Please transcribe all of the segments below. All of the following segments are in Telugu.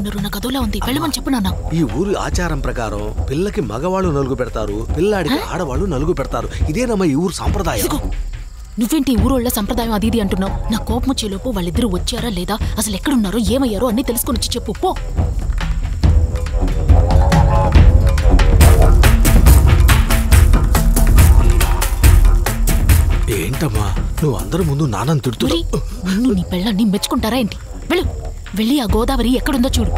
ఉన్నారు నాకు అదోలా ఉంది వెళ్ళమని చెప్పు నాన్న ఈ ఊరి ఆచారం ప్రకారం పిల్లకి మగవాళ్ళు నలుగు పెడతారు పిల్లాడికి ఆడవాళ్ళు నలుగు పెడతారు ఇదేనమ్మా ఈ ఊరు సాంప్రదాయం నువ్వేంటి ఊరోళ్ళ సంప్రదాయం అది ఇది అంటున్నావు నా కోపం వచ్చేలోపు వాళ్ళిద్దరూ వచ్చారా లేదా అసలు ఎక్కడున్నారో ఏమయ్యారో అన్ని తెలుసుకొని వచ్చి చెప్పు పో ఏంటమ్మా నువ్వు అందరి ముందు నాన్నని తిడుతున్నావు నిన్ను నీ పెళ్ళాన్ని మెచ్చుకుంటారా ఏంటి వెళ్ళు వెళ్ళి ఆ గోదావరి ఎక్కడుందో చూడు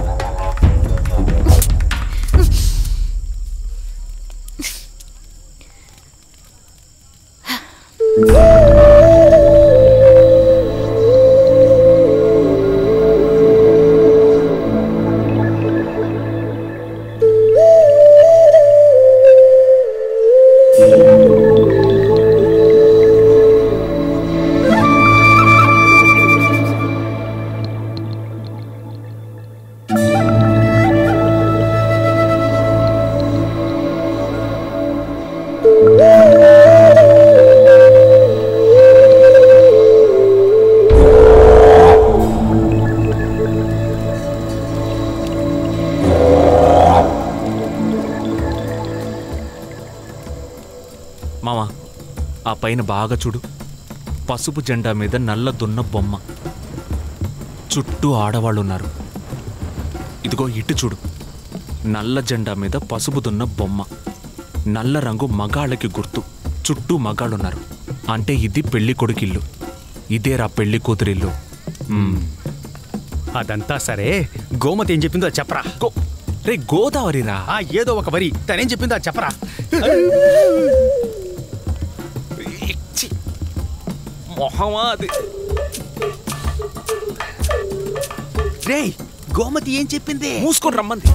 మామా ఆ పైన బాగా చూడు పసుపు జెండా మీద నల్ల దున్న బొమ్మ చుట్టూ ఆడవాళ్ళు ఉన్నారు ఇదిగో ఇటు చూడు నల్ల జెండా మీద పసుపు దున్న బొమ్మ నల్ల రంగు మగాళ్ళకి గుర్తు చుట్టూ మగాళ్ళున్నారు అంటే ఇది పెళ్లి కొడుకిల్లు ఇదేరా పెళ్లి కూతురిల్లు అదంతా సరే గోమతి ఏం చెప్పిందో చెప్పరా రే గోదావరిరా ఏదో ఒక వరి తనేం చెప్పిందో చెప్పరా మొహమా అది రే గోమతి ఏం చెప్పింది మూసుకొని రమ్మంది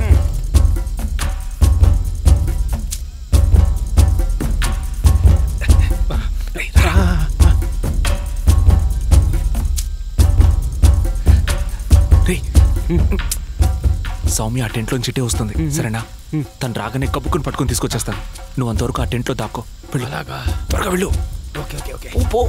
సౌమ్య ఆ టెంట్లోంచి చిట్టే వస్తుంది సరేనా తను రాగానే కప్పుకొని పట్టుకొని తీసుకొచ్చేస్తాను నువ్వు అంతవరకు ఆ టెంట్లో దాక్కో త్వరగా వెళ్ళు ఓకే ఓకే ఓకే పో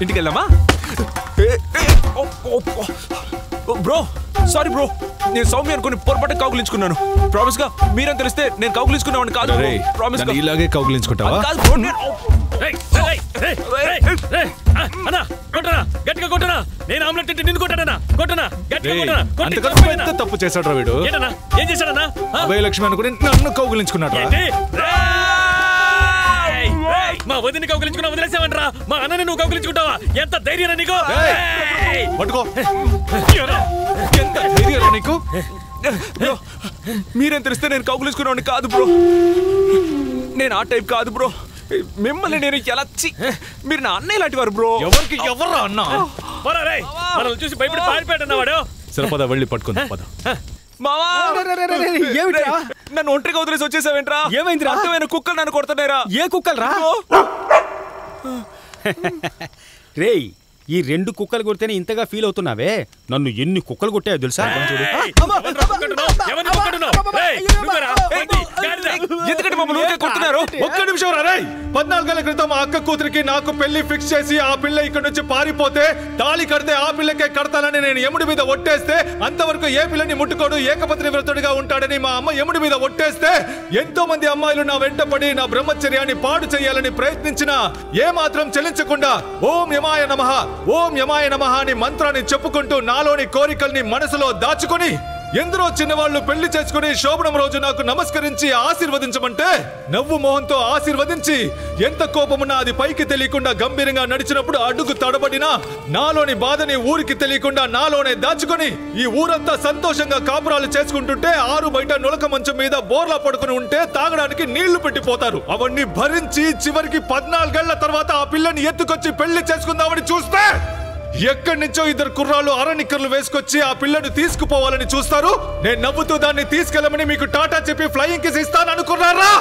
ఇంటికి వెళ్దామా బ్రో సారీ బ్రో నేను సౌమ్య అనుకుని పొరపాటు కౌగులించుకున్నాను ప్రామిస్ గా మీరని తెలిస్తే నేను కౌగులించుకున్నాను కాదు ప్రామిస్ గా ఇలాగే కౌగులించుకుంటావా గట్టిగా కొట్టనా నేను ఆమ్లెట్ తింటే నిన్ను కొట్టానా కొట్టనా ఎంత తప్పు చేశాడు వీడు ఏం చేశాడన్నా అభయలక్ష్మి అనుకుని నన్ను కౌగులించుకున్నాడు మా వదిని కౌగిలించుకున్నా వదిలేసావంటరా మా అన్నని నువ్వు కౌగిలించుకుంటావా ఎంత ధైర్యం నీకు పట్టుకో ఎంత ధైర్యం నీకు మీరేం తెలిస్తే నేను కౌగులించుకున్నాను కాదు బ్రో నేను ఆ టైప్ కాదు బ్రో మిమ్మల్ని నేను ఎలా మీరు నా అన్నయ్య లాంటి వారు బ్రో ఎవరికి ఎవరా అన్న మనల్ని చూసి భయపడి పారిపోయాడన్నవాడు సరే పద వెళ్ళి పట్టుకుందా పద మావా నన్ను ఒంటరిగా వదిలేసి వచ్చేసావేంట్రా ఏమైంది అర్థమైన కుక్కలు నన్ను కొడుతున్నారా ఏ కుక్కలు రా రేయ్ ఈ రెండు కుక్కలు కొడితేనే ఇంతగా ఫీల్ అవుతున్నావే నన్ను ఎన్ని కుక్కలు కొట్టాయో తెలుసా ఎందుకంటే మమ్మల్ని ఊరికే కొడుతున్నారు ఒక్క నిమిషం రా 14 ఏళ్ల క్రితం ఆ అక్క కూతురికి నాకు పెళ్లి ఫిక్స్ చేసి ఆ పిల్ల ఇక్కడ నుంచి పారిపోతే తాళి కడితే ఆ పిల్లకే కడతానని నేను యముడి మీద ఒట్టేస్తే అంతవరకు ఏ పిల్లని ముట్టుకోడు ఏకపత్ని వ్రతుడిగా ఉంటాడని మా అమ్మ యముడి మీద ఒట్టేస్తే ఎంతో మంది అమ్మాయిలు నా వెంటపడి నా బ్రహ్మచర్యాన్ని పాడు చేయాలని ప్రయత్నించినా ఏ మాత్రం చెల్లించకుండా ఓం యమాయ నమః ఓం యమాయ నమః అని మంత్రాన్ని చెప్పుకుంటూ నాలోని కోరికల్ని మనసులో దాచుకొని ఎందరో చిన్నవాళ్ళు పెళ్లి చేసుకుని శోభనం రోజు నాకు నమస్కరించి ఆశీర్వదించమంటే నవ్వు మొహంతో ఆశీర్వదించి ఎంత కోపమున్నా అది పైకి తెలియకుండా గంభీరంగా నడిచినప్పుడు అడుగు తడబడినా నాలోని బాధని ఊరికి తెలియకుండా నాలోనే దాచుకొని ఈ ఊరంతా సంతోషంగా కాపురాలు చేసుకుంటుంటే ఆరు బయట నులక మంచం మీద బోర్లా పడుకుని ఉంటే తాగడానికి నీళ్లు పెట్టిపోతారు. అవన్నీ భరించి చివరికి 14 ఏళ్ల తర్వాత ఆ పిల్లని ఎత్తుకొచ్చి పెళ్లి చేసుకుందామని చూస్తే ఎక్కడి నుంచో ఇద్దరు కుర్రాళ్ళు అరనిక్కర్లు వేసుకొచ్చి ఆ పిల్లను తీసుకుపోవాలని చూస్తారు. నేను నవ్వుతూ దాన్ని తీసుకెళ్ళమని మీకు టాటా చెప్పి ఫ్లయింగ్ కిస్ ఇస్తాను అనుకున్నారా?